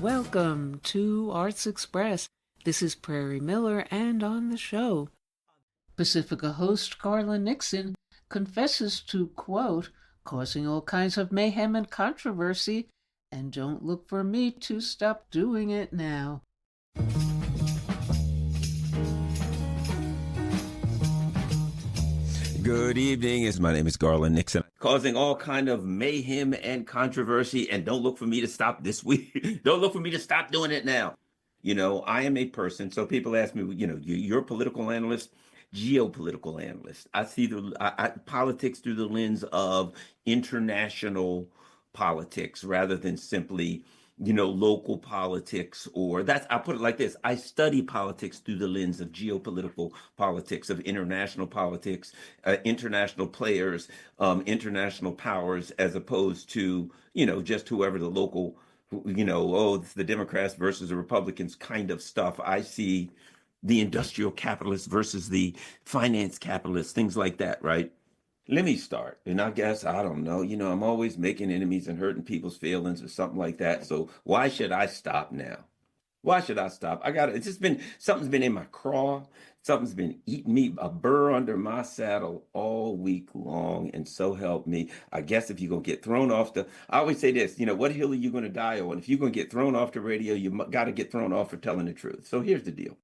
welcome to Arts Express. This is Prairie Miller, and on the show, Pacifica host Garland Nixon confesses to, quote, causing all kinds of mayhem and controversy, and don't look for me to stop doing it now. Good evening. My name is Garland Nixon, causing all kind of mayhem and controversy, and don't look for me to stop this week. Don't look for me to stop doing it now. You know, I am a person, so people ask me, you're a political analyst, geopolitical analyst. I see politics through the lens of international politics rather than simply local politics, or I'll put it like this. I study politics through the lens of geopolitical politics, of international politics, international players, international powers, as opposed to, just whoever the local, it's the Democrats versus the Republicans kind of stuff. I see the industrial capitalists versus the finance capitalists, things like that, right? Let me start. And I guess, I don't know, I'm always making enemies and hurting people's feelings or something like that. So why should I stop now? Why should I stop? Something's been in my craw. Something's been eating me, a burr under my saddle all week long. And so help me. I guess if you're going to get thrown off I always say this, what hill are you going to die on? If you're going to get thrown off the radio, you got to get thrown off for telling the truth. So here's the deal.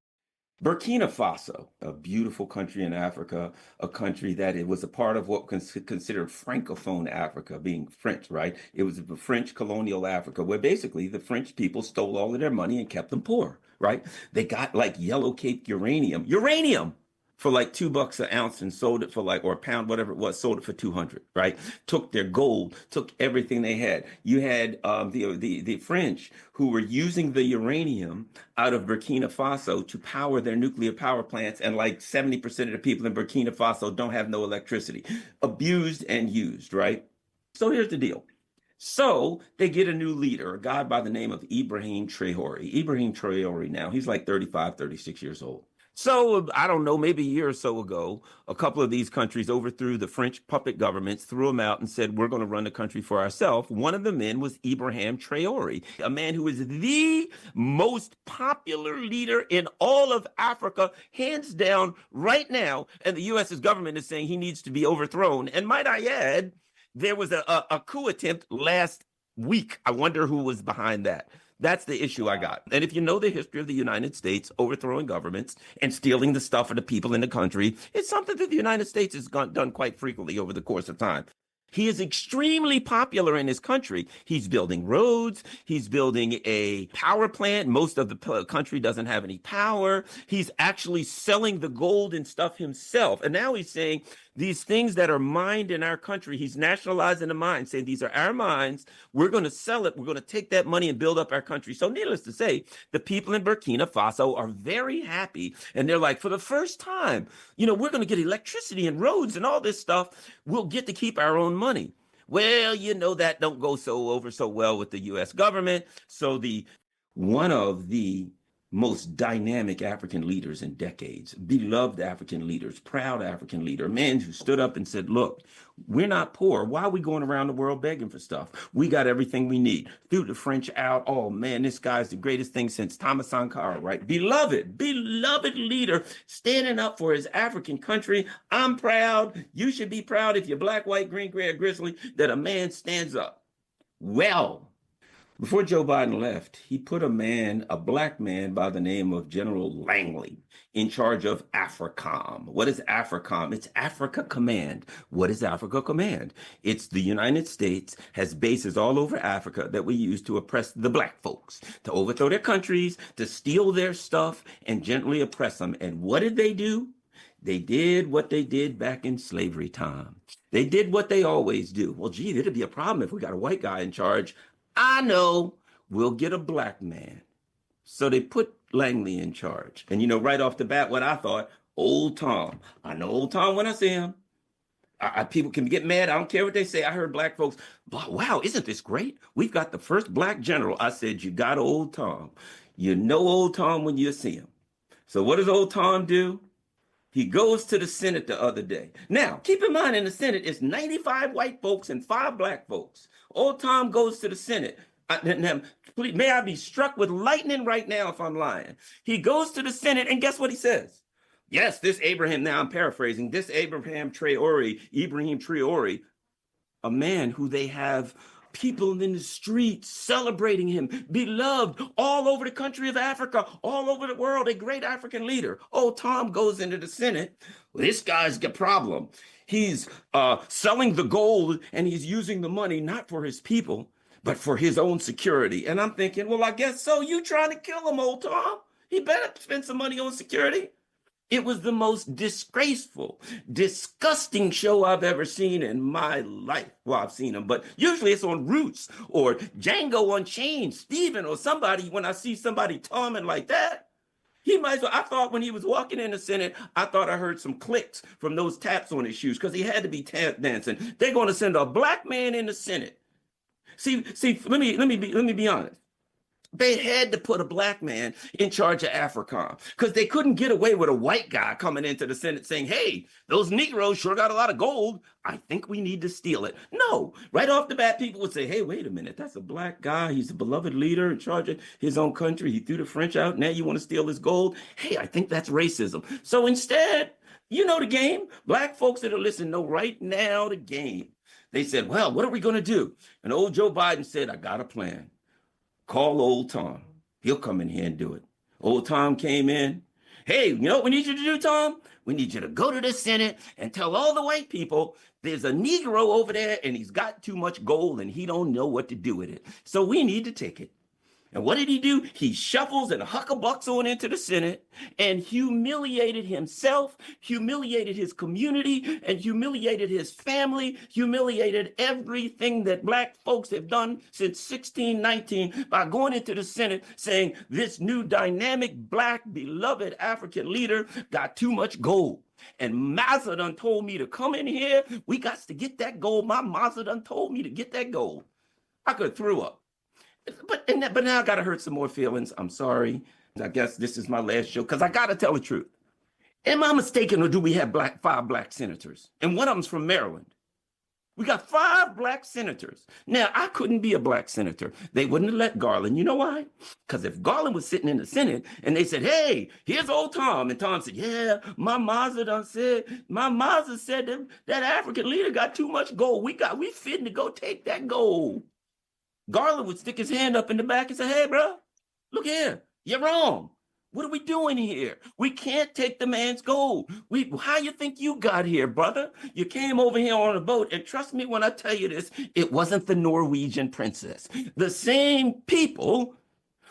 Burkina Faso, a beautiful country in Africa, a country that it was a part of what was considered Francophone Africa, being French, right? It was the French colonial Africa, where basically the French people stole all of their money and kept them poor, right? They got like yellow cake uranium for like $2 an ounce and sold it for or a pound, whatever it was, sold it for 200, right? Took their gold, took everything they had. You had the French who were using the uranium out of Burkina Faso to power their nuclear power plants, and like 70% of the people in Burkina Faso don't have no electricity. Abused and used, right? So here's the deal. So they get a new leader, a guy by the name of Ibrahim Traoré. Ibrahim Traoré now, he's like 35, 36 years old. So I don't know, maybe a year or so ago, a couple of these countries overthrew the French puppet governments, threw them out and said, we're going to run the country for ourselves. One of the men was Ibrahim Traoré, a man who is the most popular leader in all of Africa, hands down right now. And the U.S.'s government is saying he needs to be overthrown. And might I add, there was a coup attempt last week. I wonder who was behind that. That's the issue I got. And if you know the history of the United States overthrowing governments and stealing the stuff of the people in the country, it's something that the United States has done quite frequently over the course of time. He is extremely popular in his country. He's building roads. He's building a power plant. Most of the country doesn't have any power. He's actually selling the gold and stuff himself. And now he's saying these things that are mined in our country, he's nationalizing the mines, saying these are our mines. We're going to sell it. We're going to take that money and build up our country. So needless to say, the people in Burkina Faso are very happy. And they're like, for the first time, we're going to get electricity and roads and all this stuff. We'll get to keep our own money. Well, that don't go so well with the U.S. government. So one of the most dynamic African leaders in decades, beloved African leaders, proud African leader, a man who stood up and said, look, we're not poor. Why are we going around the world begging for stuff? We got everything we need. Threw the French out. Oh man, this guy's the greatest thing since Thomas Sankara, right? Beloved leader standing up for his African country. I'm proud. You should be proud if you're black, white, green, gray, or grizzly, that a man stands up. Well, before Joe Biden left, he put a black man by the name of General Langley in charge of AFRICOM. What is AFRICOM? It's Africa Command. What is Africa Command? It's the United States has bases all over Africa that we use to oppress the black folks, to overthrow their countries, to steal their stuff, and gently oppress them. And what did they do? They did what they did back in slavery time. They did what they always do. Well, gee, it'd be a problem if we got a white guy in charge. I know, we'll get a black man. So they put Langley in charge. And right off the bat, what I thought, Old Tom. I know Old Tom when I see him. People can get mad. I don't care what they say. I heard black folks, wow, isn't this great? We've got the first black general. I said, you got Old Tom. You know Old Tom when you see him. So what does Old Tom do? He goes to the Senate the other day. Now, keep in mind, in the Senate, it's 95 white folks and 5 black folks. Old Tom goes to the Senate. Please, may I be struck with lightning right now if I'm lying. He goes to the Senate, and guess what he says? Yes, this Abraham, now I'm paraphrasing, this Ibrahim Traore, a man who they have people in the streets celebrating him, beloved all over the country of Africa, all over the world, a great African leader. Oh, Tom goes into the Senate. Well, this guy's got a problem. He's selling the gold and he's using the money not for his people, but for his own security. And I'm thinking, well, I guess so. You trying to kill him, old Tom? He better spend some money on security. It was the most disgraceful, disgusting show I've ever seen in my life. Well, I've seen them, but usually it's on Roots or Django Unchained, Steven or somebody. When I see somebody torment like that, he might as well. I thought when he was walking in the Senate, I thought I heard some clicks from those taps on his shoes because he had to be tap dancing. They're going to send a black man in the Senate. See, let me be honest. They had to put a black man in charge of AFRICOM because they couldn't get away with a white guy coming into the Senate saying, hey, those Negroes sure got a lot of gold. I think we need to steal it. No, right off the bat, people would say, hey, wait a minute. That's a black guy. He's a beloved leader in charge of his own country. He threw the French out. Now you want to steal his gold? Hey, I think that's racism. So instead, you know the game. Black folks that are listening know right now the game. They said, well, what are we going to do? And old Joe Biden said, I got a plan. Call old Tom. He'll come in here and do it. Old Tom came in. Hey, you know what we need you to do, Tom? We need you to go to the Senate and tell all the white people there's a Negro over there and he's got too much gold and he don't know what to do with it. So we need to take it. And what did he do? He shuffles and huckabucks on into the Senate and humiliated himself, humiliated his community, and humiliated his family, humiliated everything that black folks have done since 1619 by going into the Senate saying this new dynamic black beloved African leader got too much gold. And Mazda done told me to come in here. We got to get that gold. My Mazda done told me to get that gold. I could have threw up. But now I got to hurt some more feelings. I'm sorry. I guess this is my last show because I got to tell the truth. Am I mistaken or do we have five black senators? And one of them's from Maryland. We got 5 black senators. Now, I couldn't be a black senator. They wouldn't have let Garland. You know why? Because if Garland was sitting in the Senate and they said, hey, here's old Tom. And Tom said, yeah, my Mazda said that African leader got too much gold. We fitting to go take that gold. Garland would stick his hand up in the back and say, hey, bro, look here. You're wrong. What are we doing here? We can't take the man's gold. How you think you got here, brother? You came over here on a boat, and trust me when I tell you this, it wasn't the Norwegian princess. The same people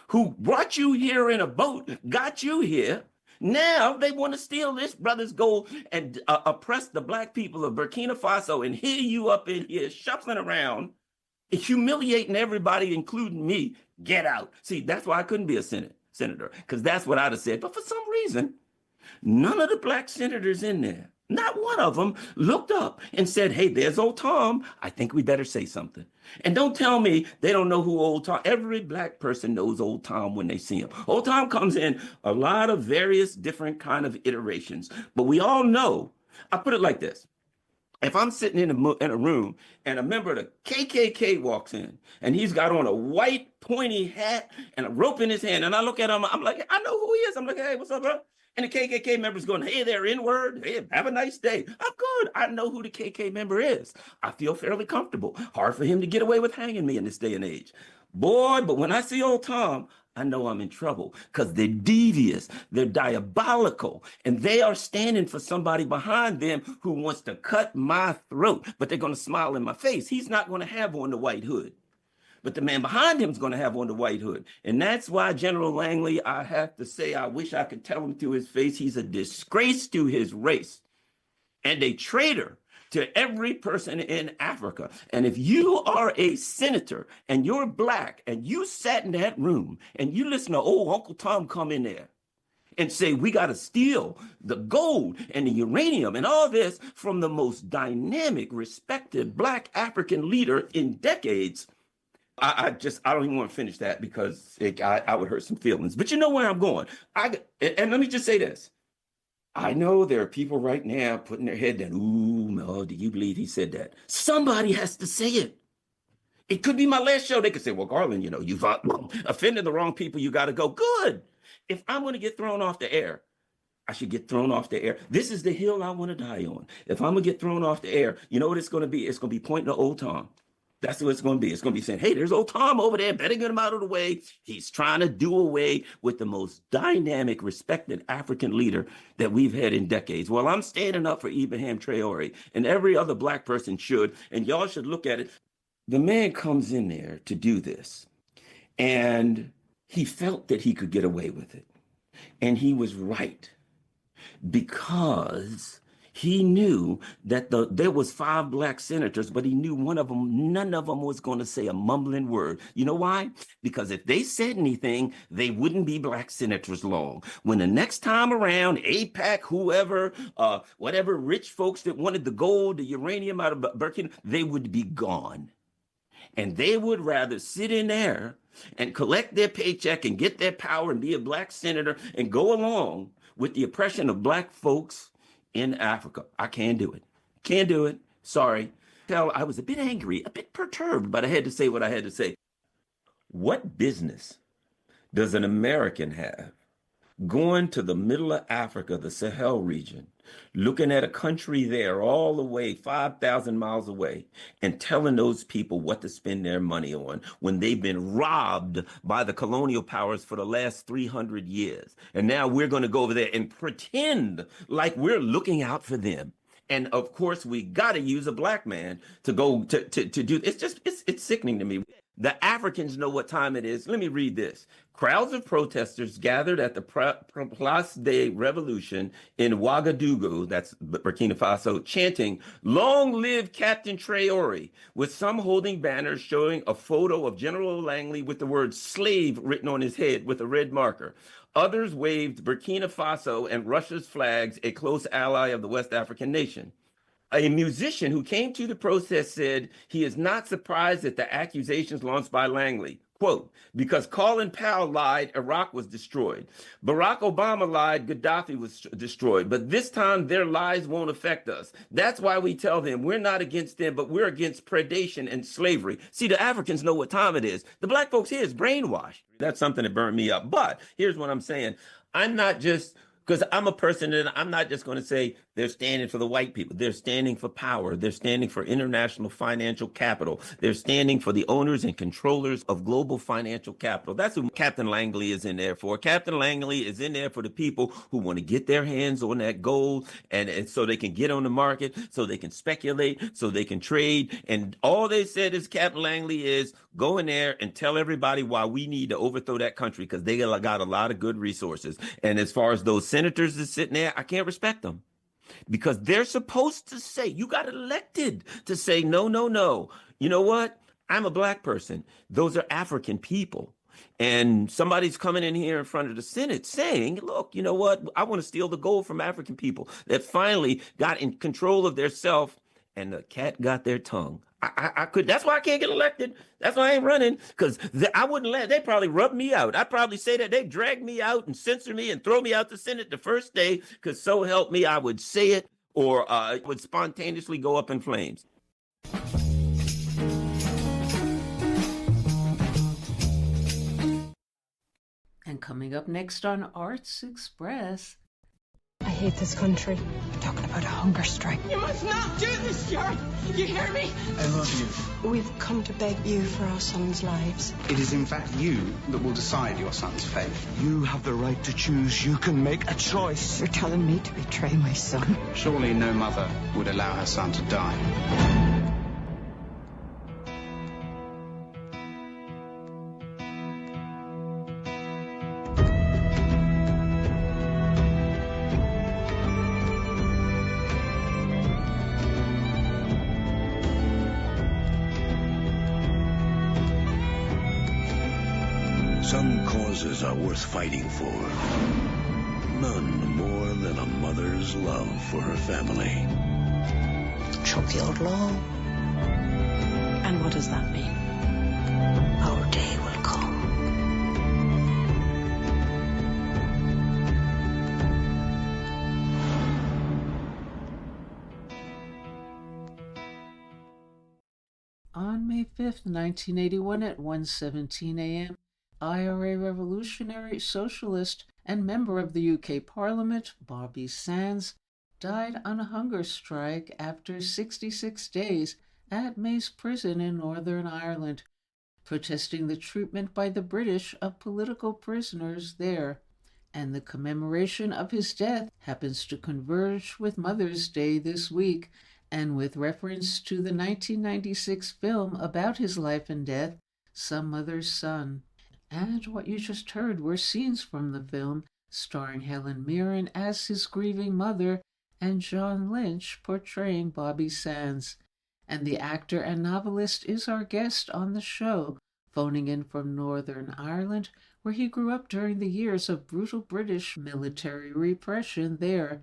who brought you here in a boat got you here. Now they want to steal this brother's gold and oppress the black people of Burkina Faso and hear you up in here shuffling around, humiliating everybody, including me. Get out. See, that's why I couldn't be a senator, because that's what I'd have said. But for some reason, none of the black senators in there, not one of them, looked up and said, hey, there's old Tom. I think we better say something. And don't tell me they don't know who old Tom. Every black person knows old Tom when they see him. Old Tom comes in a lot of various different kind of iterations. But we all know, I put it like this. If I'm sitting in a room and a member of the KKK walks in and he's got on a white pointy hat and a rope in his hand, and I look at him, I'm like, I know who he is. I'm like, hey, what's up, bro? And the KKK member's going, hey there, N-word. Hey, have a nice day. I'm good. I know who the KK member is. I feel fairly comfortable. Hard for him to get away with hanging me in this day and age. Boy, but when I see old Tom, I know I'm in trouble because they're devious, they're diabolical, and they are standing for somebody behind them who wants to cut my throat, but they're going to smile in my face. He's not going to have on the white hood, but the man behind him is going to have on the white hood. And that's why General Langley, I have to say, I wish I could tell him to his face, he's a disgrace to his race and a traitor to every person in Africa. And if you are a senator and you're black and you sat in that room and you listen to old Uncle Tom come in there and say, we got to steal the gold and the uranium and all this from the most dynamic, respected black African leader in decades, I don't even want to finish that because I would hurt some feelings. But you know where I'm going. And let me just say this. I know there are people right now putting their head down. Ooh, no, do you believe he said that? Somebody has to say it. It could be my last show. They could say, well, Garland, you've offended the wrong people. You got to go. Good. If I'm going to get thrown off the air, I should get thrown off the air. This is the hill I want to die on. If I'm going to get thrown off the air, you know what it's going to be? It's going to be pointing to old Tom. That's what it's going to be. It's going to be saying, hey, there's old Tom over there. Better get him out of the way. He's trying to do away with the most dynamic, respected African leader that we've had in decades. Well, I'm standing up for Ibrahim Traore, and every other black person should, and y'all should look at it. The man comes in there to do this, and he felt that he could get away with it. And he was right, because he knew that there was 5 black senators, but he knew none of them was going to say a mumbling word. You know why? Because if they said anything, they wouldn't be black senators long. When the next time around, AIPAC, whoever, whatever rich folks that wanted the gold, the uranium out of Burkina, they would be gone. And they would rather sit in there and collect their paycheck and get their power and be a black senator and go along with the oppression of black folks in Africa. I can't do it. Can't do it. Sorry. I was a bit angry, a bit perturbed, but I had to say what I had to say. What business does an American have going to the middle of Africa, the Sahel region, looking at a country there all the way 5,000 miles away and telling those people what to spend their money on when they've been robbed by the colonial powers for the last 300 years? And now we're going to go over there and pretend like we're looking out for them. And of course, we got to use a black man to go to do. It's sickening to me. The Africans know what time it is. Let me read this. Crowds of protesters gathered at the Place de Revolution in Ouagadougou, that's Burkina Faso, chanting, "Long live Captain Traore," with some holding banners showing a photo of General Langley with the word slave written on his head with a red marker. Others waved Burkina Faso and Russia's flags, a close ally of the West African nation. A musician who came to the protest said he is not surprised at the accusations launched by Langley. Quote, because Colin Powell lied, Iraq was destroyed. Barack Obama lied, Gaddafi was destroyed. But this time, their lies won't affect us. That's why we tell them we're not against them, but we're against predation and slavery. See, the Africans know what time it is. The black folks here is brainwashed. That's something that burned me up. But here's what I'm saying. I'm not just... Because I'm a person and I'm not just going to say they're standing for the white people. They're standing for power. They're standing for international financial capital. They're standing for the owners and controllers of global financial capital. That's who Captain Langley is in there for. Captain Langley is in there for the people who want to get their hands on that gold and so they can get on the market, so they can speculate, so they can trade. And all they said is Captain Langley is go in there and tell everybody why we need to overthrow that country because they got a lot of good resources. And as far as those senators that sitting there, I can't respect them because they're supposed to say, you got elected to say, no, no, no. You know what? I'm a black person. Those are African people. And somebody's coming in here in front of the Senate saying, look, you know what? I want to steal the gold from African people that finally got in control of their self and the cat got their tongue. I could. That's why I can't get elected. That's why I ain't running, because I wouldn't let. They'd probably rub me out. I'd probably say that they'd drag me out and censor me and throw me out the Senate the first day, because so help me, I would say it or it would spontaneously go up in flames. And coming up next on Arts Express. I hate this country. We're talking about a hunger strike. You must not do this, Stuart. You hear me? I love you. We've come to beg you for our sons' lives. It is in fact you that will decide your son's fate. You have the right to choose. You can make a choice. You're telling me to betray my son. Surely no mother would allow her son to die. Some causes are worth fighting for. None more than a mother's love for her family. Trump the old law. And what does that mean? Our day will come. On May 5th, 1981 at 1:17 a.m., IRA revolutionary, socialist, and member of the UK Parliament, Bobby Sands, died on a hunger strike after 66 days at Mace Prison in Northern Ireland, protesting the treatment by the British of political prisoners there. And the commemoration of his death happens to converge with Mother's Day this week, and with reference to the 1996 film about his life and death, Some Mother's Son. And what you just heard were scenes from the film, starring Helen Mirren as his grieving mother and John Lynch portraying Bobby Sands. And the actor and novelist is our guest on the show, phoning in from Northern Ireland, where he grew up during the years of brutal British military repression there.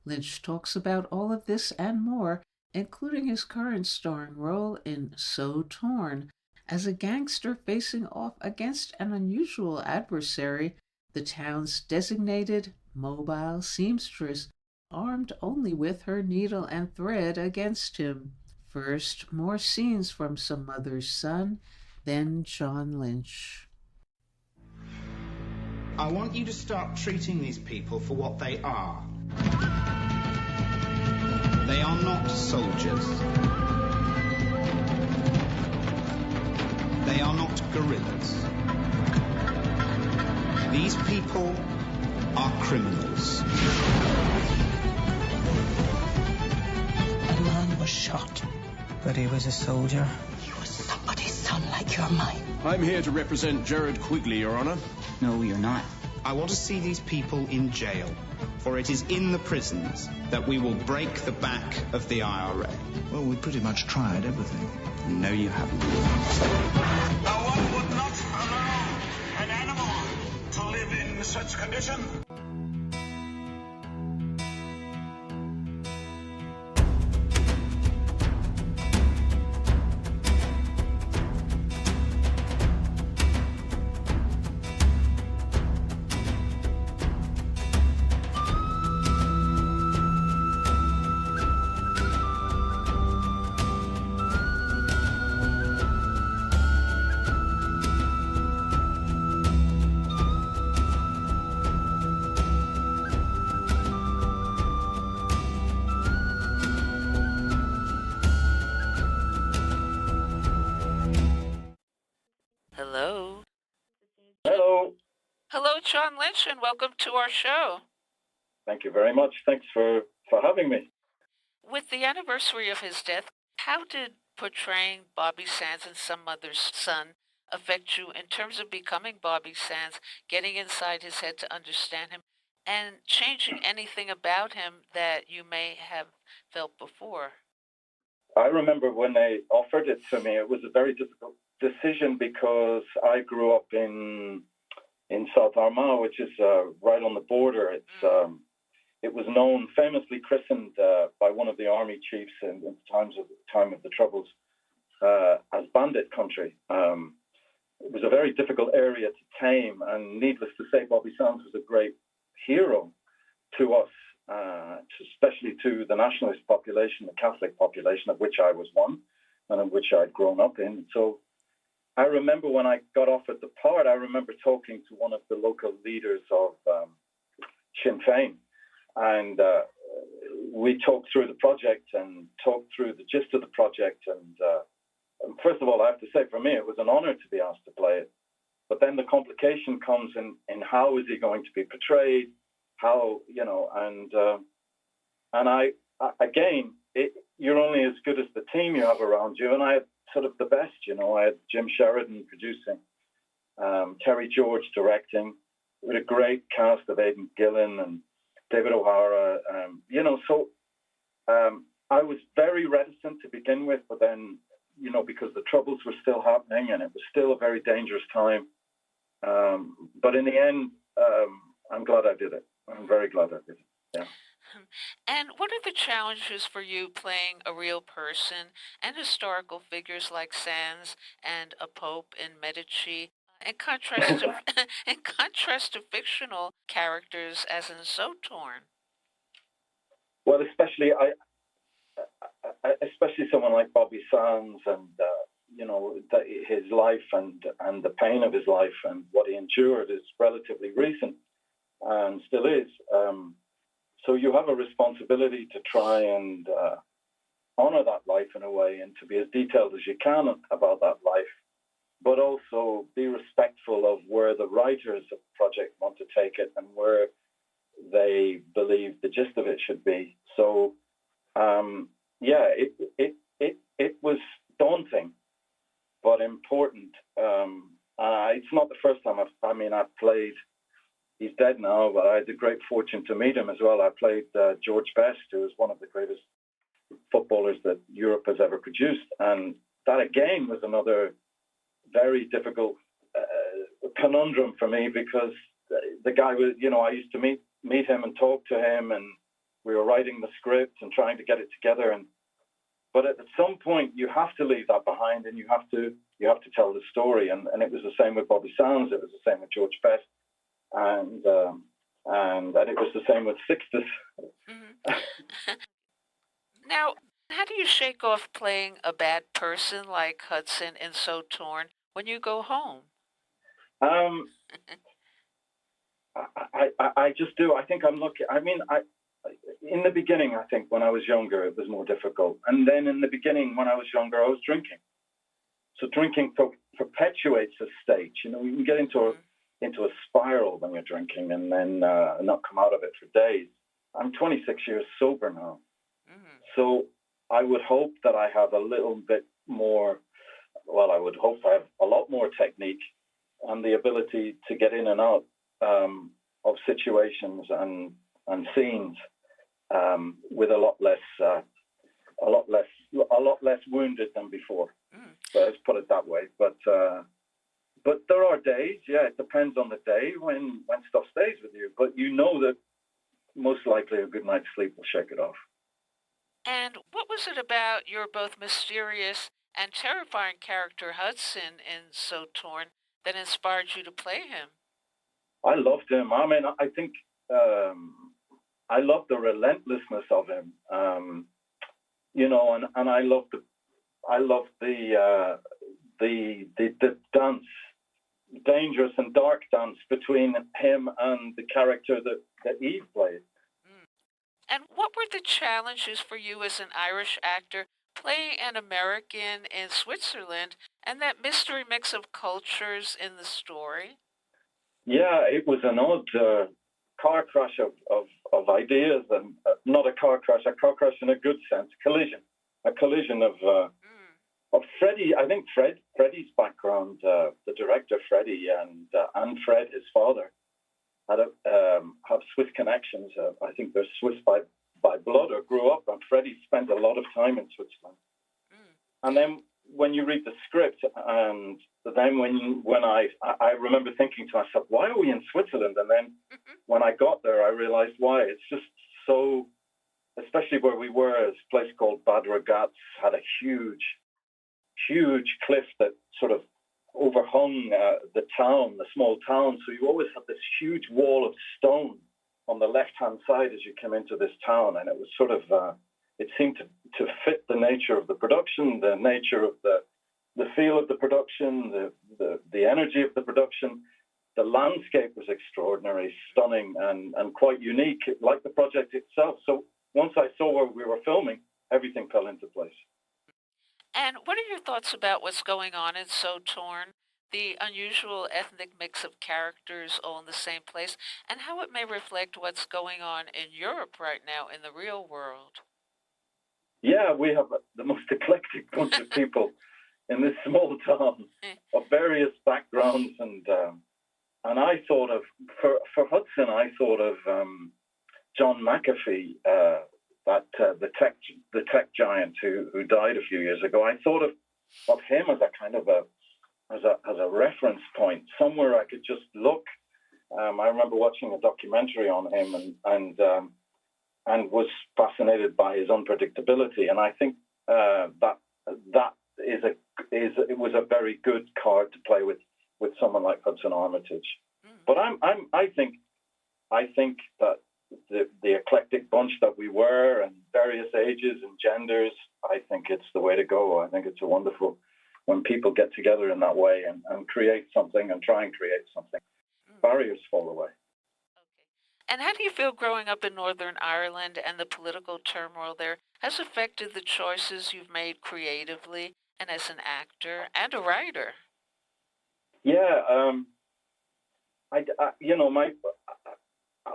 Lynch talks about all of this and more, including his current starring role in So Torn, as a gangster facing off against an unusual adversary, the town's designated mobile seamstress, armed only with her needle and thread against him. First, more scenes from Some Mother's Son, then John Lynch. I want you to start treating these people for what they are. They are not soldiers. They are not guerrillas. These people are criminals. A man was shot. But he was a soldier. He was somebody's son like you're mine. I'm here to represent Jared Quigley, Your Honor. No, you're not. I want to see these people in jail, for it is in the prisons that we will break the back of the IRA. Well, we pretty much tried everything. No, you haven't. Now, one would not allow an animal to live in such condition. Hello. Hello. Hello, John Lynch, and welcome to our show. Thank you very much. Thanks for having me. With the anniversary of his death, how did portraying Bobby Sands and Some Mother's Son affect you in terms of becoming Bobby Sands, getting inside his head to understand him, and changing anything about him that you may have felt before? I remember when they offered it to me, it was a very difficult decision because I grew up in South Armagh, which is right on the border. It was known, famously christened by one of the army chiefs in the time of the Troubles as Bandit Country. It was a very difficult area to tame, and needless to say, Bobby Sands was a great hero to us, especially to the nationalist population, the Catholic population, of which I was one, and of which I'd grown up in. So I remember when I got offered the part, I remember talking to one of the local leaders of Sinn Féin, and we talked through the project and talked through the gist of the project. And first of all, I have to say, for me, it was an honor to be asked to play it. But then the complication comes in how is he going to be portrayed, how, and I again, you're only as good as the team you have around you. And I had sort of the best, I had Jim Sheridan producing, Terry George directing, with a great cast of Aidan Gillen and David O'Hara, so I was very reticent to begin with, but then, because the Troubles were still happening and it was still a very dangerous time. But in the end, I'm glad I did it. I'm very glad I did it, yeah. And what are the challenges for you playing a real person and historical figures like Sands and a Pope in Medici, in contrast to in contrast to fictional characters as in So Torn? Well, especially someone like Bobby Sands and that his life and the pain of his life and what he endured is relatively recent and still is. So you have a responsibility to try and honor that life in a way and to be as detailed as you can about that life, but also be respectful of where the writers of the project want to take it and where they believe the gist of it should be. So, it was daunting, but important. It's not the first time I've played. He's dead now, but I had the great fortune to meet him as well. I played George Best, who is one of the greatest footballers that Europe has ever produced, and that again was another very difficult conundrum for me, because the guy was, I used to meet him and talk to him, and we were writing the script and trying to get it together. But at some point, you have to leave that behind, and you have to tell the story. And it was the same with Bobby Sands. It was the same with George Best, and it was the same with Sixtus. Mm-hmm. Now, how do you shake off playing a bad person like Hudson in So Torn when you go home? I just do. I think I'm lucky. In the beginning, I think when I was younger, it was more difficult. And then in the beginning, when I was younger, I was drinking. So drinking perpetuates a state. You can get into a spiral when you're drinking and then not come out of it for days. I'm 26 years sober now. Mm-hmm. So I would hope that I have a little bit more, I would hope I have a lot more technique and the ability to get in and out of situations and scenes with a lot less wounded than before. So let's put it that way. But there are days, it depends on the day when stuff stays with you. But you know that most likely a good night's sleep will shake it off. And what was it about your both mysterious and terrifying character Hudson in So Torn that inspired you to play him? I loved him. I think I loved the relentlessness of him. And I loved the dance, dangerous and dark dance between him and the character that Eve played. And what were the challenges for you as an Irish actor playing an American in Switzerland and that mystery mix of cultures in the story? Yeah, it was an odd car crash of ideas, and not a car crash in a good sense, a collision of Freddie. I think Freddie's background, the director Freddie and Fred, his father, have Swiss connections. I think they're Swiss by blood or grew up, and Freddie spent a lot of time in Switzerland. And then when you read the script, and then when I remember thinking to myself, why are we in Switzerland? And then when I got there, I realized why. It's just so, especially where we were, a place called Bad Ragaz had a huge cliff that sort of overhung the small town. So you always had this huge wall of stone on the left-hand side as you came into this town. And it was sort of, it seemed to fit the nature of the production, the nature of the feel of the production, the energy of the production. The landscape was extraordinary, stunning, and quite unique, like the project itself. So once I saw where we were filming, everything fell into place. And what are your thoughts about what's going on in So Torn, the unusual ethnic mix of characters all in the same place, and how it may reflect what's going on in Europe right now in the real world? Yeah, we have the most eclectic bunch of people in this small town of various backgrounds, and I thought of for Hudson, I thought of John McAfee, the tech giant who died a few years ago. I thought of him as a kind of as a reference point, somewhere I could just look. I remember watching a documentary on him and was fascinated by his unpredictability. And I think that it was a very good card to play with someone like Hudson Armitage. But I think that the eclectic bunch that we were, and various ages and genders, I think it's the way to go. I think it's a wonderful when people get together in that way and create something and try and create something, barriers fall away. And how do you feel growing up in Northern Ireland and the political turmoil there has affected the choices you've made creatively and as an actor and a writer? Yeah,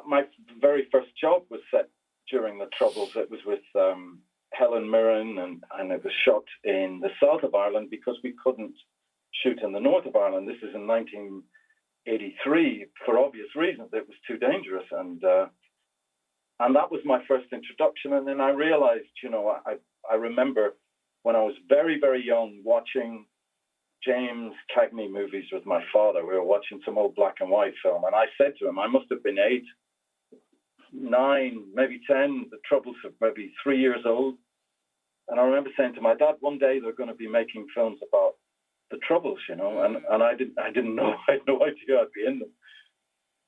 my very first job was set during the Troubles. It was with Helen Mirren, and it was shot in the south of Ireland because we couldn't shoot in the north of Ireland. This is in 1983 for obvious reasons. It was too dangerous, and that was my first introduction. And then I realized, I remember when I was very, very young watching James Cagney movies with my father. We were watching some old black and white film, and I said to him, I must have been 8, 9, maybe 10. The Troubles are maybe 3 years old. And I remember saying to my dad, one day they're going to be making films about the Troubles, and I didn't know, I had no idea I'd be in them.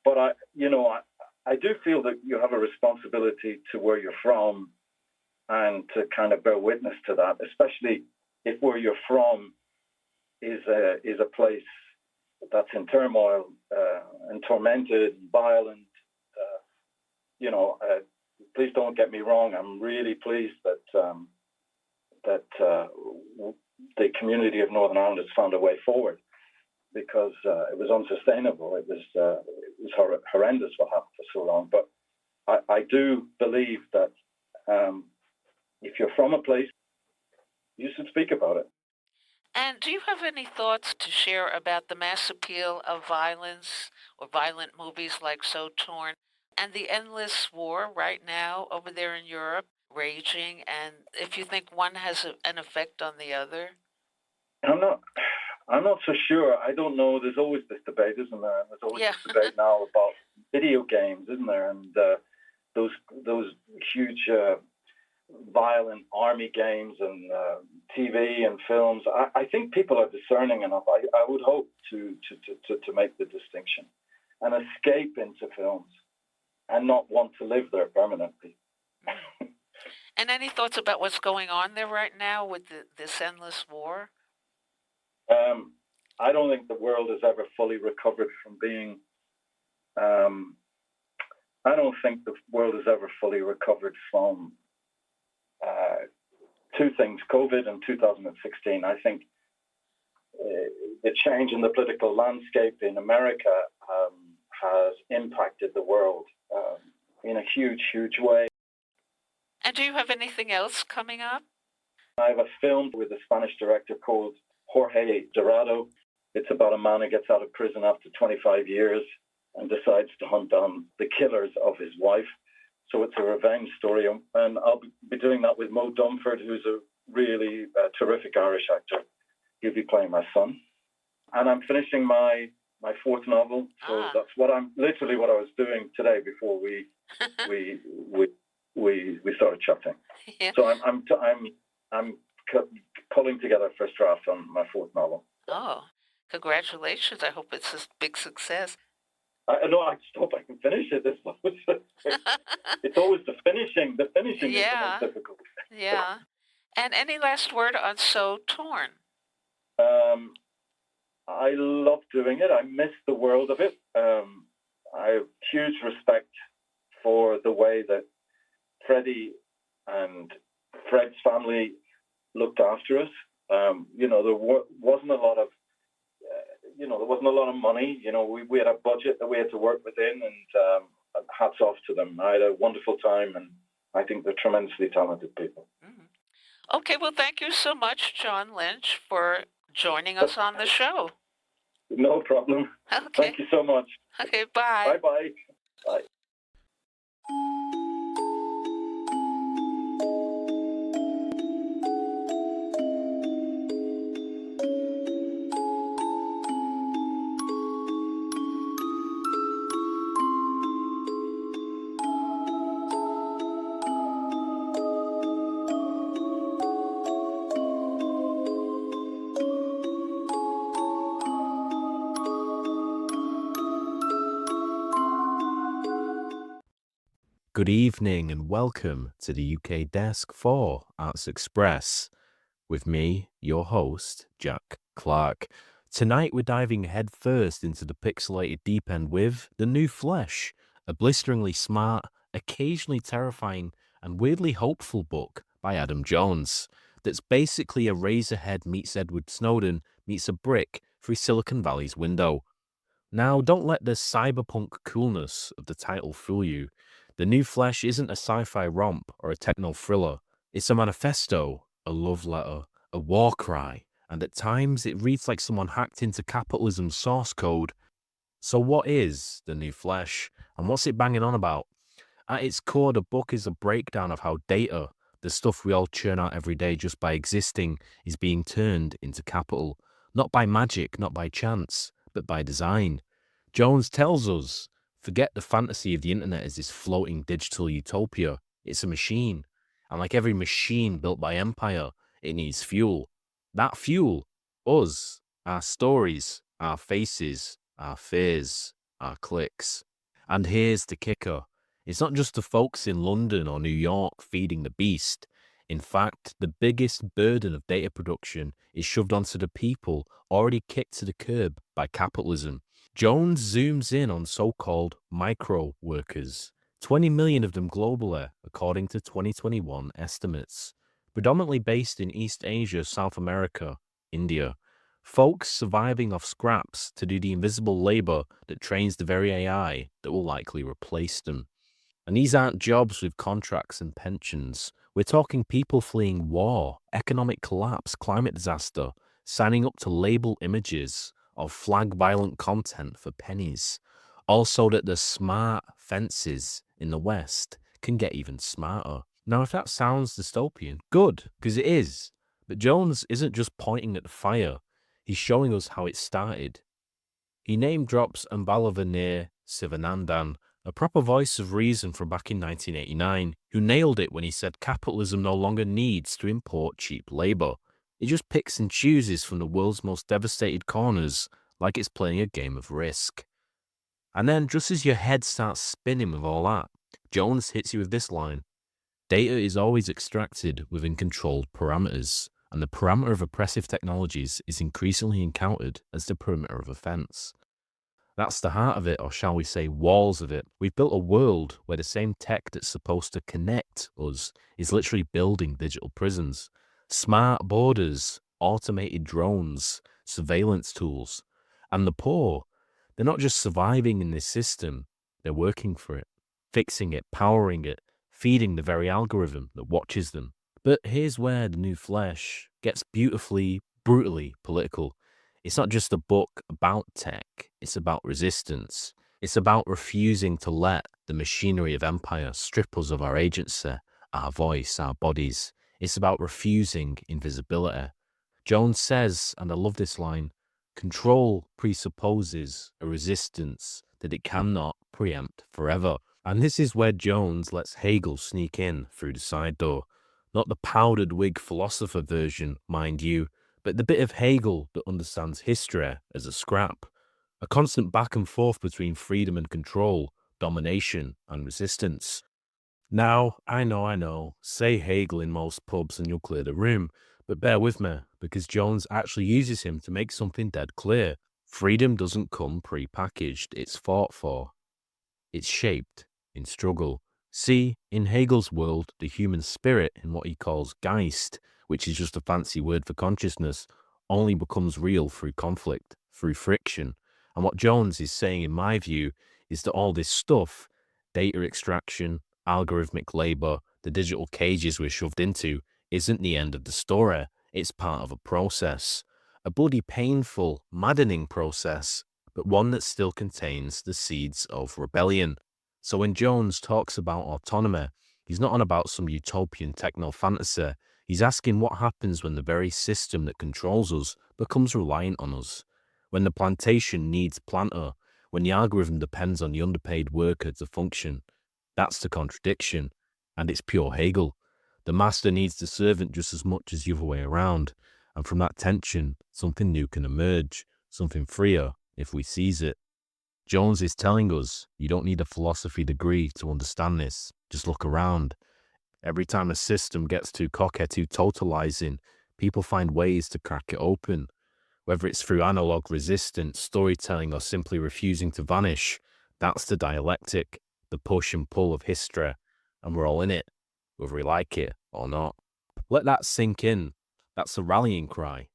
But I do feel that you have a responsibility to where you're from and to kind of bear witness to that, especially if where you're from is a place that's in turmoil and tormented, and violent. Please don't get me wrong. I'm really pleased that the community of Northern Ireland has found a way forward, because it was unsustainable. It was horrendous what happened for so long. But I do believe that if you're from a place, you should speak about it. And do you have any thoughts to share about the mass appeal of violence or violent movies like So Torn and the endless war right now over there in Europe raging, and if you think one has an effect on the other? I'm not so sure. I don't know. There's always this debate, isn't there? There's always this debate now about video games, isn't there? And those huge violent army games and TV and films. I think people are discerning enough. I would hope to make the distinction and escape into films and not want to live there permanently. And any thoughts about what's going on there right now with this endless war? I don't think the world has ever fully recovered from being. I don't think the world has ever fully recovered from two things: COVID and 2016. I think the change in the political landscape in America has impacted the world in a huge, huge way. And do you have anything else coming up? I have a film with a Spanish director called Jorge Dorado. It's about a man who gets out of prison after 25 years and decides to hunt down the killers of his wife. So it's a revenge story. And I'll be doing that with Mo Dumford, who's a really terrific Irish actor. He'll be playing my son. And I'm finishing my fourth novel. So that's what I was doing today before we started chatting. Yeah. So I'm pulling together a first draft on my fourth novel. Oh, congratulations! I hope it's a big success. I just hope I can finish it. It's always the finishing. The finishing is the most difficult. Yeah. And any last word on So Torn? I love doing it. I miss the world of it. I have huge respect for the way that Freddie and Fred's family looked after us. There wasn't a lot of, there wasn't a lot of money. We had a budget that we had to work within, and hats off to them. I had a wonderful time, and I think they're tremendously talented people. Mm-hmm. Okay, well, thank you so much, John Lynch, for joining us on the show. No problem. Okay. Thank you so much. Okay, bye. Bye-bye. Bye. Good evening and welcome to the UK desk for Arts Express. with me, your host, Jack Clark. Tonight we're diving headfirst into the pixelated deep end with The New Flesh, a blisteringly smart, occasionally terrifying, and weirdly hopeful book by Adam Jones that's basically a Razorhead meets Edward Snowden meets a brick through Silicon Valley's window. Now, don't let the cyberpunk coolness of the title fool you. The New Flesh isn't a sci-fi romp or a techno thriller. It's a manifesto, a love letter, a war cry, and at times it reads like someone hacked into capitalism's source code. So what is The New Flesh, and what's it banging on about? At its core, the book is a breakdown of how data, the stuff we all churn out every day just by existing, is being turned into capital. Not by magic, not by chance, but by design. Jones tells us, forget the fantasy of the internet as this floating digital utopia. It's a machine. And like every machine built by empire, it needs fuel. That fuel, us, our stories, our faces, our fears, our clicks. And here's the kicker. It's not just the folks in London or New York feeding the beast. In fact, the biggest burden of data production is shoved onto the people already kicked to the curb by capitalism. Jones zooms in on so-called micro workers, 20 million of them globally, according to 2021 estimates, predominantly based in East Asia, South America, India. Folks surviving off scraps to do the invisible labor that trains the very AI that will likely replace them. And these aren't jobs with contracts and pensions. We're talking people fleeing war, economic collapse, climate disaster, signing up to label images of flag violent content for pennies. Also that the smart fences in the West can get even smarter. Now, if that sounds dystopian, good, because it is. But Jones isn't just pointing at the fire. He's showing us how it started. He name drops Ambalavanir Sivanandan, a proper voice of reason from back in 1989, who nailed it when he said capitalism no longer needs to import cheap labor. It just picks and chooses from the world's most devastated corners, like it's playing a game of Risk. And then, just as your head starts spinning with all that, Jones hits you with this line. Data is always extracted within controlled parameters, and the parameter of oppressive technologies is increasingly encountered as the perimeter of offense. That's the heart of it, or shall we say walls of it. We've built a world where the same tech that's supposed to connect us is literally building digital prisons. Smart borders, automated drones, surveillance tools. And the poor, they're not just surviving in this system, they're working for it, fixing it, powering it, feeding the very algorithm that watches them. But here's where The New Flesh gets beautifully, brutally political. It's not just a book about tech, it's about resistance. It's about refusing to let the machinery of empire strip us of our agency, our voice, our bodies. It's about refusing invisibility. Jones says, and I love this line, control presupposes a resistance that it cannot preempt forever. And this is where Jones lets Hegel sneak in through the side door. Not the powdered wig philosopher version, mind you, but the bit of Hegel that understands history as a scrap. A constant back and forth between freedom and control, domination and resistance. Now, I know, say Hegel in most pubs and you'll clear the room, but bear with me, because Jones actually uses him to make something dead clear. Freedom doesn't come pre-packaged, it's fought for. It's shaped in struggle. See, in Hegel's world, the human spirit, in what he calls Geist, which is just a fancy word for consciousness, only becomes real through conflict, through friction. And what Jones is saying, in my view, is that all this stuff, data extraction, algorithmic labor, the digital cages we're shoved into, isn't the end of the story. It's part of a process. A bloody painful, maddening process, but one that still contains the seeds of rebellion. So when Jones talks about autonomy, he's not on about some utopian techno-fantasy. He's asking what happens when the very system that controls us becomes reliant on us. When the plantation needs planter, when the algorithm depends on the underpaid worker to function. That's the contradiction, and it's pure Hegel. The master needs the servant just as much as the other way around, and from that tension, something new can emerge, something freer if we seize it. Jones is telling us you don't need a philosophy degree to understand this. Just look around. Every time a system gets too cocky, too totalizing, people find ways to crack it open. Whether it's through analog resistance, storytelling, or simply refusing to vanish, that's the dialectic, the push and pull of history, and we're all in it, whether we like it or not. Let that sink in. That's a rallying cry.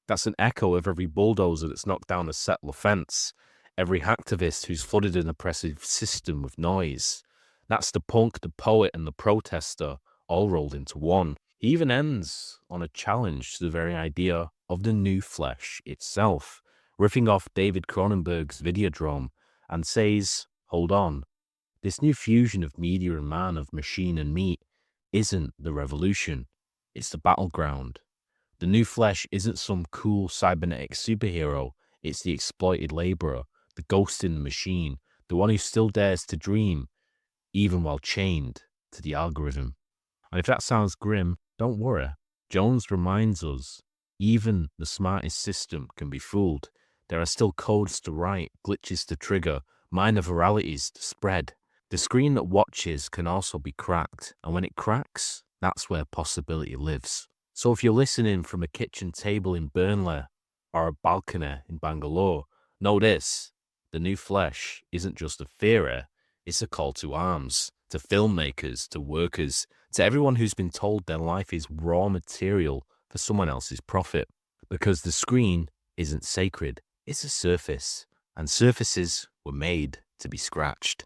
That's an echo of every bulldozer that's knocked down a settler fence, every hacktivist who's flooded an oppressive system with noise. That's the punk, the poet, and the protester, all rolled into one. He even ends on a challenge to the very idea of the new flesh itself, riffing off David Cronenberg's Videodrome, and says, hold on, this new fusion of media and man, of machine and meat, isn't the revolution, it's the battleground. The new flesh isn't some cool cybernetic superhero, it's the exploited laborer, the ghost in the machine, the one who still dares to dream, even while chained to the algorithm. And if that sounds grim, don't worry. Jones reminds us, even the smartest system can be fooled. There are still codes to write, glitches to trigger, minor viralities to spread. The screen that watches can also be cracked, and when it cracks, that's where possibility lives. So if you're listening from a kitchen table in Burnley or a balcony in Bangalore, know this, the new flesh isn't just a theory, it's a call to arms, to filmmakers, to workers, to everyone who's been told their life is raw material for someone else's profit. Because the screen isn't sacred, it's a surface, and surfaces were made to be scratched.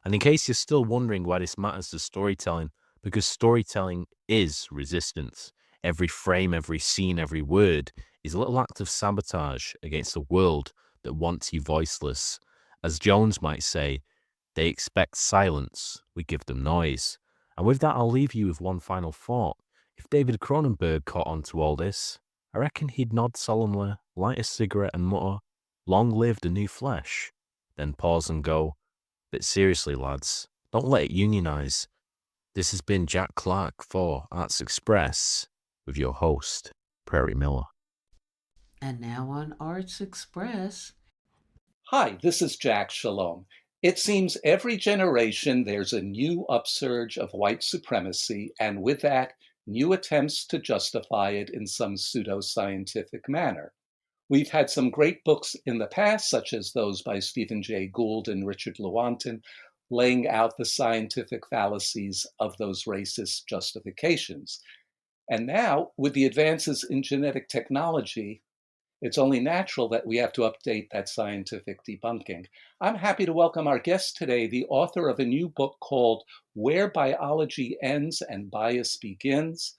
And in case you're still wondering why this matters to storytelling, because storytelling is resistance. Every frame, every scene, every word is a little act of sabotage against a world that wants you voiceless. As Jones might say, they expect silence, we give them noise. And with that, I'll leave you with one final thought. If David Cronenberg caught on to all this, I reckon he'd nod solemnly, light a cigarette and mutter, long live the new flesh, then pause and go, but seriously lads, don't let it unionize. This has been Jack Clark for Arts Express with your host, Prairie Miller. And now on Arts Express. Hi, this is Jack Shalom. It seems every generation there's a new upsurge of white supremacy, and with that, new attempts to justify it in some pseudo-scientific manner. We've had some great books in the past, such as those by Stephen Jay Gould and Richard Lewontin, laying out the scientific fallacies of those racist justifications. And now, with the advances in genetic technology, it's only natural that we have to update that scientific debunking. I'm happy to welcome our guest today, the author of a new book called Where Biology Ends and Bias Begins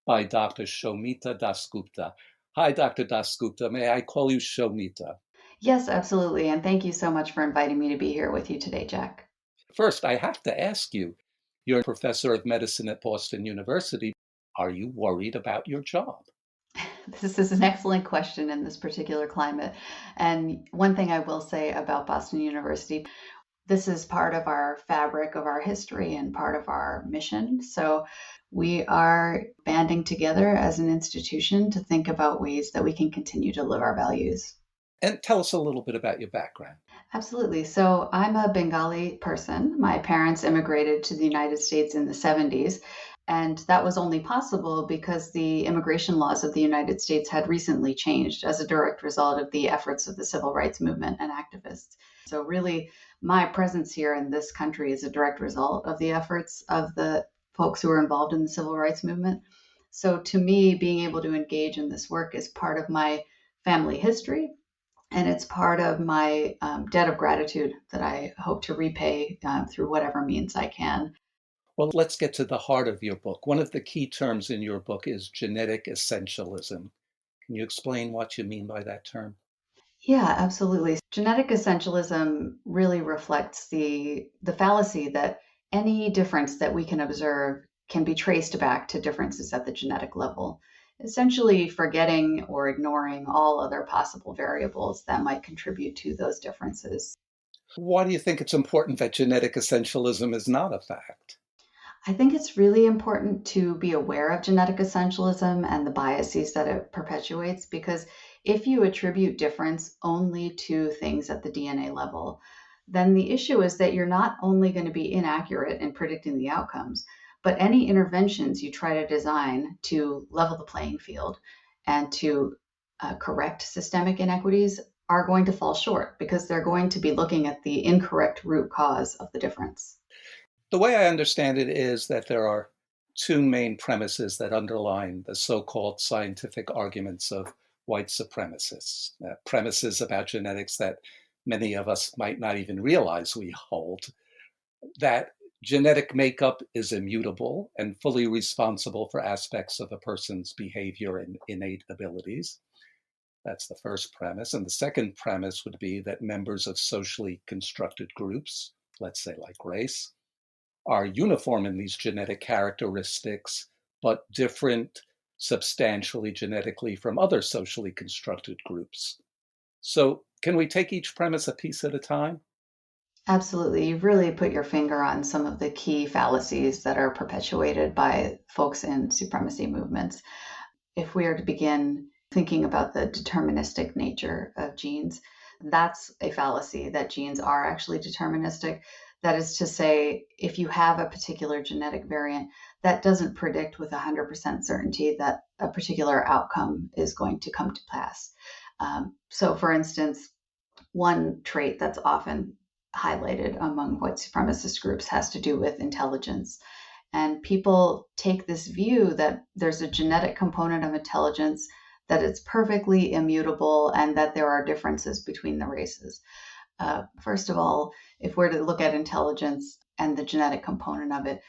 by Dr. Shoumita Dasgupta. Hi, Dr. Dasgupta. May I call you Shoumita? Yes, absolutely. And thank you so much for inviting me to be here with you today, Jack. First, I have to ask you, you're a professor of medicine at Boston University. Are you worried about your job? This is an excellent question in this particular climate. And one thing I will say about Boston University, this is part of our fabric of our history and part of our mission. So we are banding together as an institution to think about ways that we can continue to live our values. And tell us a little bit about your background. Absolutely. So I'm a Bengali person. My parents immigrated to the United States in the 70s. And that was only possible because the immigration laws of the United States had recently changed as a direct result of the efforts of the civil rights movement and activists. So really, my presence here in this country is a direct result of the efforts of the folks who were involved in the civil rights movement. So to me, being able to engage in this work is part of my family history, and it's part of my debt of gratitude that I hope to repay through whatever means I can. Well, let's get to the heart of your book. One of the key terms in your book is genetic essentialism. Can you explain what you mean by that term? Yeah, absolutely. Genetic essentialism really reflects the fallacy that any difference that we can observe can be traced back to differences at the genetic level, essentially forgetting or ignoring all other possible variables that might contribute to those differences. Why do you think it's important that genetic essentialism is not a fact? I think it's really important to be aware of genetic essentialism and the biases that it perpetuates, because if you attribute difference only to things at the DNA level, then the issue is that you're not only going to be inaccurate in predicting the outcomes, but any interventions you try to design to level the playing field and to correct systemic inequities are going to fall short because they're going to be looking at the incorrect root cause of the difference. The way I understand it is that there are two main premises that underline the so-called scientific arguments of white supremacists, premises about genetics that many of us might not even realize we hold, that genetic makeup is immutable and fully responsible for aspects of a person's behavior and innate abilities. That's the first premise. And the second premise would be that members of socially constructed groups, let's say like race, are uniform in these genetic characteristics, but different substantially genetically from other socially constructed groups. So can we take each premise a piece at a time? Absolutely. You've really put your finger on some of the key fallacies that are perpetuated by folks in supremacy movements. If we are to begin thinking about the deterministic nature of genes, that's a fallacy, that genes are actually deterministic. That is to say, if you have a particular genetic variant, that doesn't predict with 100% certainty that a particular outcome is going to come to pass. So for instance, one trait that's often highlighted among white supremacist groups has to do with intelligence. And people take this view that there's a genetic component of intelligence, that it's perfectly immutable, and that there are differences between the races. First of all, if we're to look at intelligence and the genetic component of it,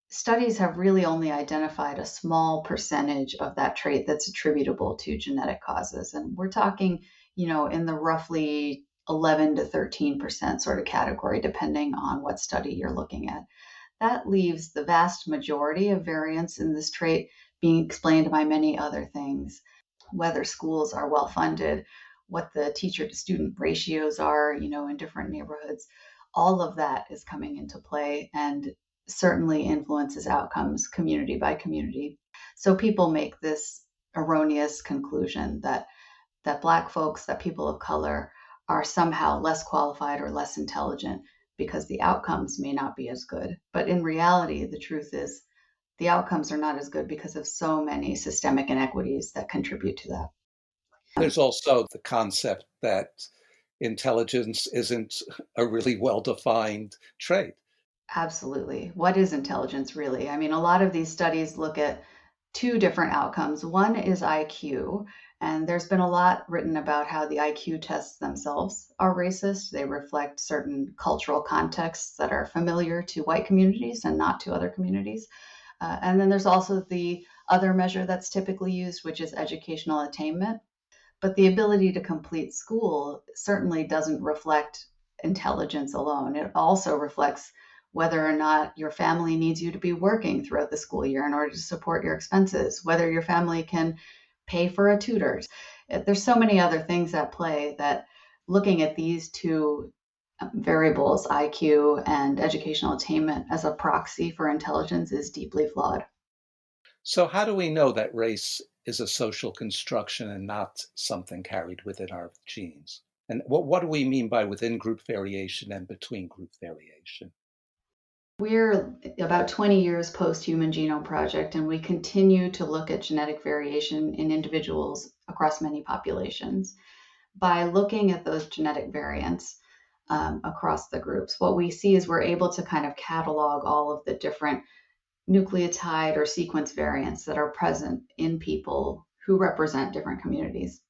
studies have really only identified a small percentage of that trait that's attributable to genetic causes. And we're talking, in the roughly 11 to 13% sort of category, depending on what study you're looking at. That leaves the vast majority of variance in this trait being explained by many other things, whether schools are well funded, what the teacher to student ratios are, in different neighborhoods. All of that is coming into play and certainly influences outcomes community by community. So people make this erroneous conclusion that Black folks, that people of color are somehow less qualified or less intelligent because the outcomes may not be as good. But in reality, the truth is the outcomes are not as good because of so many systemic inequities that contribute to that. There's also the concept that intelligence isn't a really well-defined trait. Absolutely. What is intelligence really? I mean, a lot of these studies look at two different outcomes. One is IQ, and there's been a lot written about how the IQ tests themselves are racist. They reflect certain cultural contexts that are familiar to white communities and not to other communities. And then there's also the other measure that's typically used, which is educational attainment. But the ability to complete school certainly doesn't reflect intelligence alone. It also reflects whether or not your family needs you to be working throughout the school year in order to support your expenses, whether your family can pay for a tutor. There's so many other things at play that looking at these two variables, IQ and educational attainment, as a proxy for intelligence is deeply flawed. So how do we know that race is a social construction and not something carried within our genes? And what do we mean by within group variation and between group variation? We're about 20 years post-Human Genome Project, and we continue to look at genetic variation in individuals across many populations. By looking at those genetic variants across the groups, what we see is we're able to kind of catalog all of the different nucleotide or sequence variants that are present in people who represent different communities.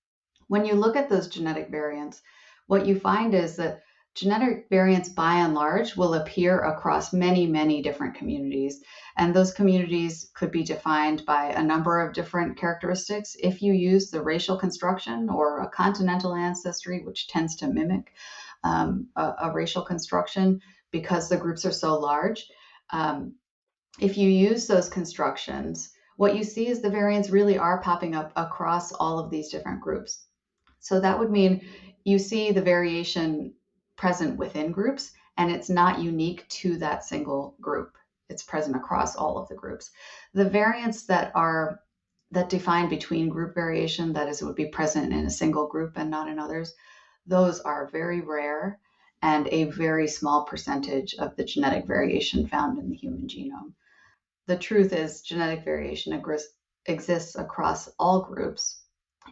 When you look at those genetic variants, what you find is that genetic variants, by and large, will appear across many, many different communities. And those communities could be defined by a number of different characteristics. If you use the racial construction or a continental ancestry, which tends to mimic a racial construction because the groups are so large, if you use those constructions, what you see is the variants really are popping up across all of these different groups. So that would mean you see the variation present within groups, and it's not unique to that single group. It's present across all of the groups. The variants that define between group variation, that is, it would be present in a single group and not in others, those are very rare and a very small percentage of the genetic variation found in the human genome. The truth is genetic variation exists across all groups,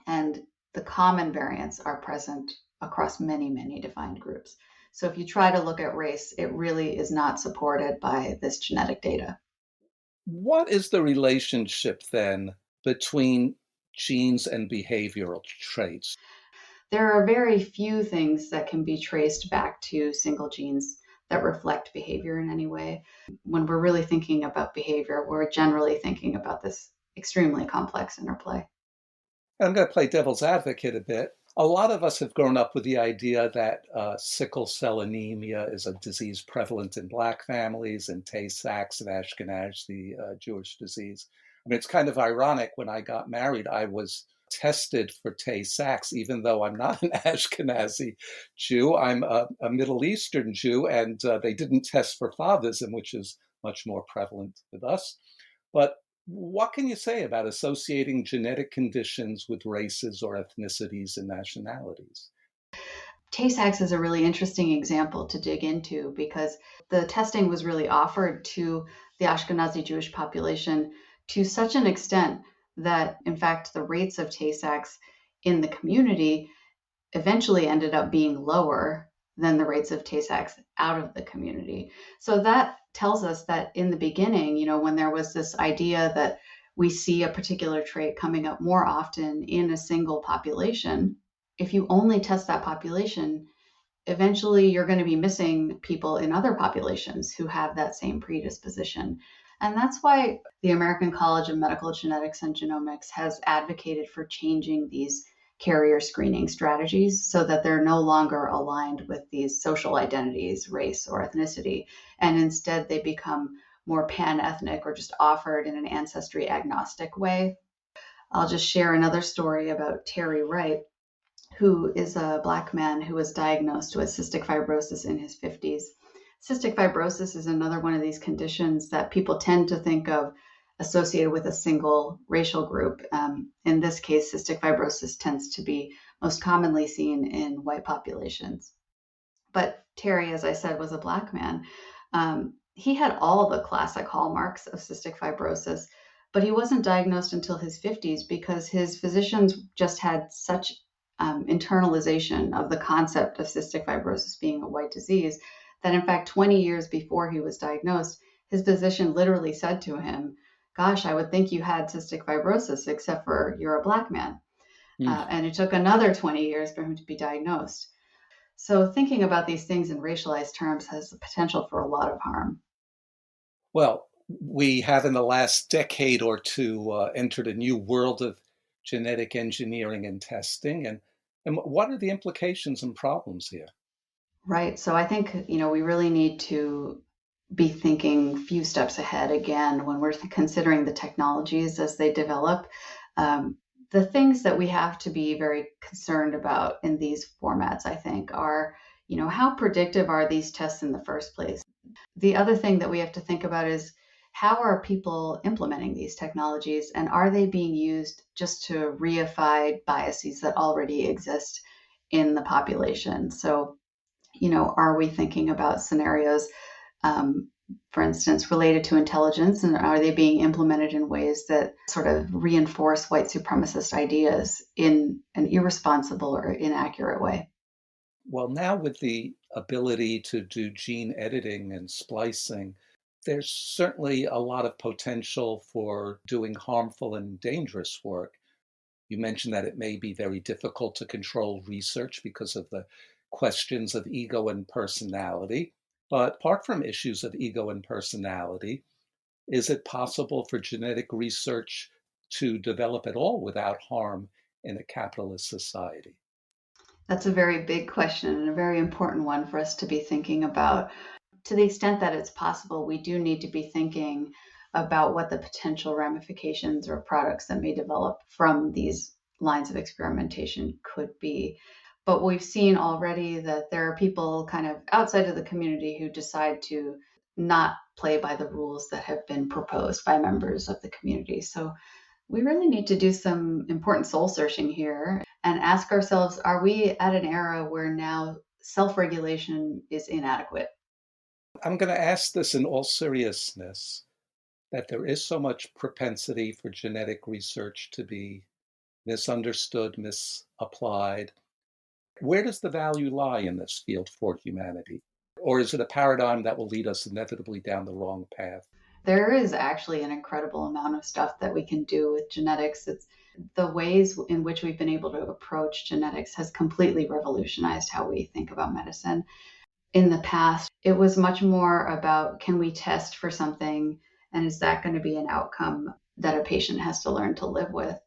and the common variants are present across many, many defined groups. So if you try to look at race, it really is not supported by this genetic data. What is the relationship then between genes and behavioral traits? There are very few things that can be traced back to single genes that reflect behavior in any way. When we're really thinking about behavior, we're generally thinking about this extremely complex interplay. I'm going to play devil's advocate a bit. A lot of us have grown up with the idea that sickle cell anemia is a disease prevalent in Black families, and Tay-Sachs and Ashkenazi, the Jewish disease. I mean, it's kind of ironic. When I got married, I was tested for Tay-Sachs, even though I'm not an Ashkenazi Jew. I'm a Middle Eastern Jew, and they didn't test for favism, which is much more prevalent with us. But what can you say about associating genetic conditions with races or ethnicities and nationalities? Tay-Sachs is a really interesting example to dig into because the testing was really offered to the Ashkenazi Jewish population to such an extent that, in fact, the rates of Tay-Sachs in the community eventually ended up being lower than the rates of Tay-Sachs out of the community. So that tells us that in the beginning, when there was this idea that we see a particular trait coming up more often in a single population, if you only test that population, eventually you're going to be missing people in other populations who have that same predisposition. And that's why the American College of Medical Genetics and Genomics has advocated for changing these carrier screening strategies so that they're no longer aligned with these social identities, race or ethnicity, and instead they become more pan-ethnic or just offered in an ancestry agnostic way. I'll just share another story about Terry Wright, who is a Black man who was diagnosed with cystic fibrosis in his 50s. Cystic fibrosis is another one of these conditions that people tend to think of associated with a single racial group. In this case, cystic fibrosis tends to be most commonly seen in white populations. But Terry, as I said, was a Black man. He had all the classic hallmarks of cystic fibrosis, but he wasn't diagnosed until his 50s because his physicians just had such internalization of the concept of cystic fibrosis being a white disease that, in fact, 20 years before he was diagnosed, his physician literally said to him, "Gosh, I would think you had cystic fibrosis, except for you're a Black man." And it took another 20 years for him to be diagnosed. So thinking about these things in racialized terms has the potential for a lot of harm. Well, we have in the last decade or two entered a new world of genetic engineering and testing. And what are the implications and problems here? Right. So I think, we really need to be thinking a few steps ahead again when we're considering the technologies as they develop. The things that we have to be very concerned about in these formats, I think, are, how predictive are these tests in the first place? The other thing that we have to think about is how are people implementing these technologies, and are they being used just to reify biases that already exist in the population? So, are we thinking about scenarios, for instance, related to intelligence, and are they being implemented in ways that sort of reinforce white supremacist ideas in an irresponsible or inaccurate way? Well, now with the ability to do gene editing and splicing, there's certainly a lot of potential for doing harmful and dangerous work. You mentioned that it may be very difficult to control research because of the questions of ego and personality. But apart from issues of ego and personality, is it possible for genetic research to develop at all without harm in a capitalist society? That's a very big question and a very important one for us to be thinking about. To the extent that it's possible, we do need to be thinking about what the potential ramifications or products that may develop from these lines of experimentation could be. But we've seen already that there are people kind of outside of the community who decide to not play by the rules that have been proposed by members of the community. So we really need to do some important soul searching here and ask ourselves, are we at an era where now self-regulation is inadequate? I'm going to ask this in all seriousness. that there is so much propensity for genetic research to be misunderstood, misapplied. Where does the value lie in this field for humanity? Or is it a paradigm that will lead us inevitably down the wrong path? There is actually an incredible amount of stuff that we can do with genetics. It's the ways in which we've been able to approach genetics has completely revolutionized how we think about medicine. In the past, it was much more about, can we test for something, and is that going to be an outcome that a patient has to learn to live with?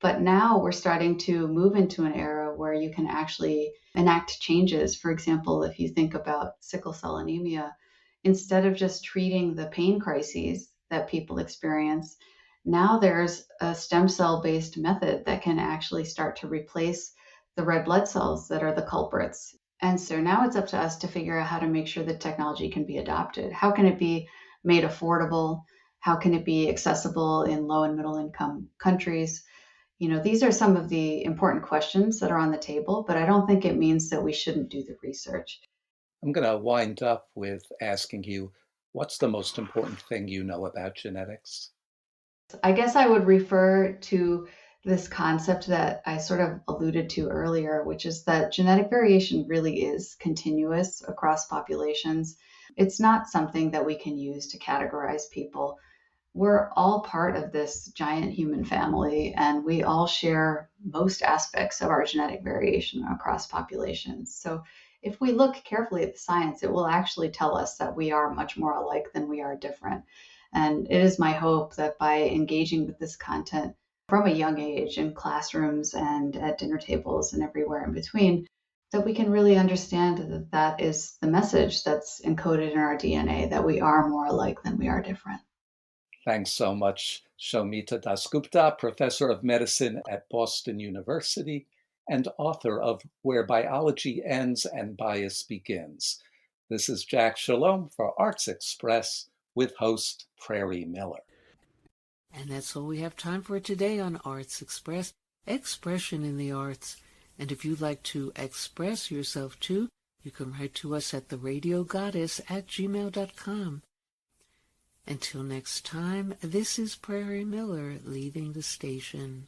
But now we're starting to move into an era where you can actually enact changes. For example, if you think about sickle cell anemia, instead of just treating the pain crises that people experience, now there's a stem cell based method that can actually start to replace the red blood cells that are the culprits. And so now it's up to us to figure out how to make sure that technology can be adopted. How can it be made affordable? How can it be accessible in low and middle income countries? These are some of the important questions that are on the table, but I don't think it means that we shouldn't do the research. I'm going to wind up with asking you, what's the most important thing you know about genetics? I guess I would refer to this concept that I sort of alluded to earlier, which is that genetic variation really is continuous across populations. It's not something that we can use to categorize people. We're all part of this giant human family, and we all share most aspects of our genetic variation across populations. So if we look carefully at the science, it will actually tell us that we are much more alike than we are different. And it is my hope that by engaging with this content from a young age in classrooms and at dinner tables and everywhere in between, that we can really understand that that is the message that's encoded in our DNA, that we are more alike than we are different. Thanks so much, Shoumita Dasgupta, professor of medicine at Boston University and author of Where Biology Ends and Bias Begins. This is Jack Shalom for Arts Express with host Prairie Miller. And that's all we have time for today on Arts Express, expression in the arts. And if you'd like to express yourself too, you can write to us at theradiogoddess@gmail.com. Until next time, this is Prairie Miller leaving the station.